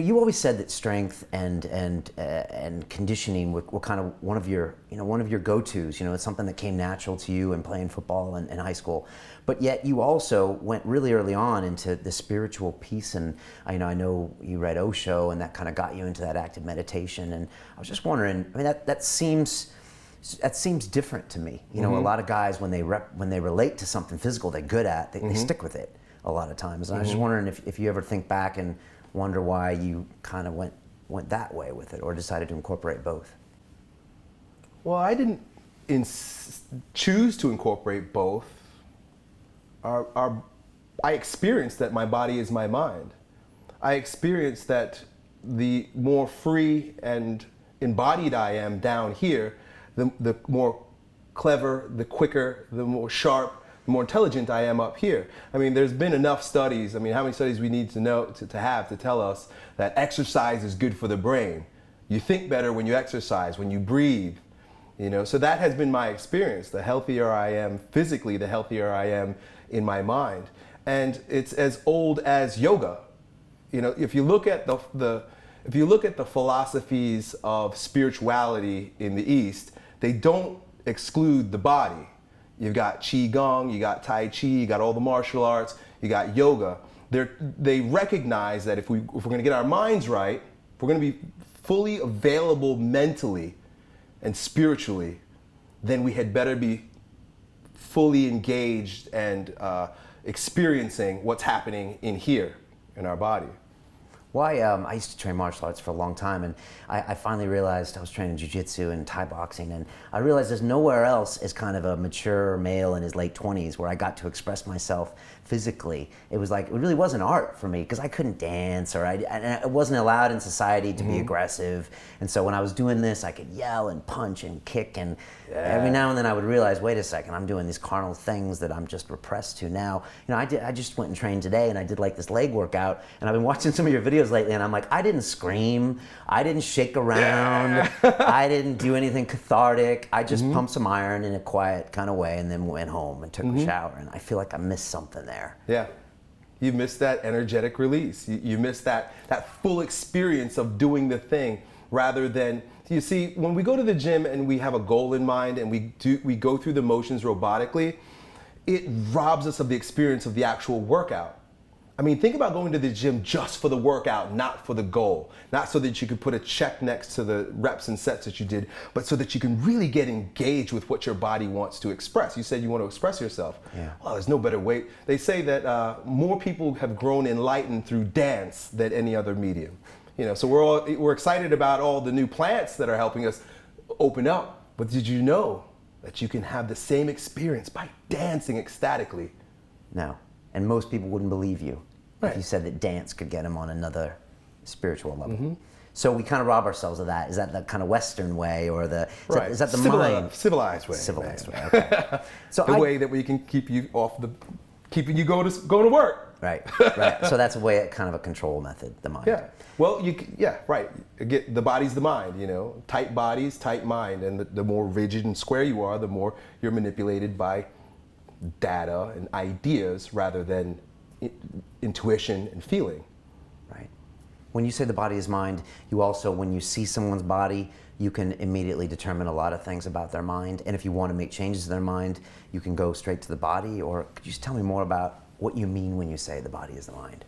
You always said that strength and conditioning were kind of one of your go-tos. It's something that came natural to you in playing football in high school. But yet you also went really early on into the spiritual piece, and I know you read Osho, and that kind of got you into that active meditation. And I was just wondering, that seems different to me. A lot of guys when they relate to something physical they're good at, they stick with it a lot of times. And I was just wondering if you ever think back and wonder why you kind of went that way with it, or decided to incorporate both. Well, I didn't choose to incorporate both. I experienced that my body is my mind. I experienced that the more free and embodied I am down here, the more clever, the quicker, the more sharp, the more intelligent I am up here. There's been enough studies. How many studies we need to know to have to tell us that exercise is good for the brain. You think better when you exercise, when you breathe. So that has been my experience. The healthier I am physically, the healthier I am in my mind. And it's as old as yoga. If you look at the philosophies of spirituality in the East, they don't exclude the body. You've got Qigong, you got Tai Chi, you got all the martial arts, you got yoga. They recognize that if we're going to get our minds right, if we're going to be fully available mentally and spiritually, then we had better be fully engaged and experiencing what's happening in here, in our body. Well, I used to train martial arts for a long time, and I finally realized I was training jiu-jitsu and Thai boxing, and I realized there's nowhere else as kind of a mature male in his late 20s where I got to express myself physically. It was like, it really was an art for me, because I couldn't dance, and it wasn't allowed in society to be aggressive. And so when I was doing this, I could yell and punch and kick, and every now and then I would realize, wait a second, I'm doing these carnal things that I'm just repressed to now. I just went and trained today, and I did like this leg workout, and I've been watching some of your videos lately, and I'm like, I didn't scream, I didn't shake around, I didn't do anything cathartic. I just pumped some iron in a quiet kind of way, and then went home and took a shower, and I feel like I missed something there. Yeah, you missed that energetic release. You missed that full experience of doing the thing, rather than, you see, when we go to the gym and we have a goal in mind and we go through the motions robotically, it robs us of the experience of the actual workout. Think about going to the gym just for the workout, not for the goal. Not so that you could put a check next to the reps and sets that you did, but so that you can really get engaged with what your body wants to express. You said you want to express yourself. Yeah. Well, there's no better way. They say that more people have grown enlightened through dance than any other medium. So we're excited about all the new plants that are helping us open up. But did you know that you can have the same experience by dancing ecstatically? No. And most people wouldn't believe you Right. if you said that dance could get them on another spiritual level. So we kind of rob ourselves of that. Is that the kind of Western way, or is that the mind? Civilized way. Civilized way. Okay. So the way that we can keep you keeping you go to work. Right. So that's a way, kind of a control method, the mind. Yeah. Well, right. Again, the body's the mind. Tight bodies, tight mind, and the more rigid and square you are, the more you're manipulated by data and ideas rather than intuition and feeling. Right. When you say the body is mind, you also, when you see someone's body, you can immediately determine a lot of things about their mind. And if you want to make changes to their mind, you can go straight to the body. Or could you just tell me more about what you mean when you say the body is the mind?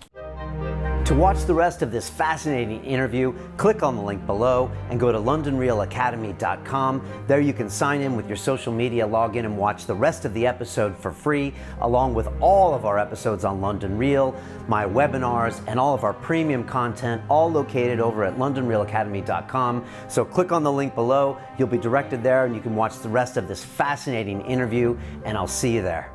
To watch the rest of this fascinating interview, click on the link below and go to londonrealacademy.com. There you can sign in with your social media, log in and watch the rest of the episode for free, along with all of our episodes on London Real, my webinars, and all of our premium content, all located over at londonrealacademy.com. So click on the link below, you'll be directed there, and you can watch the rest of this fascinating interview, and I'll see you there.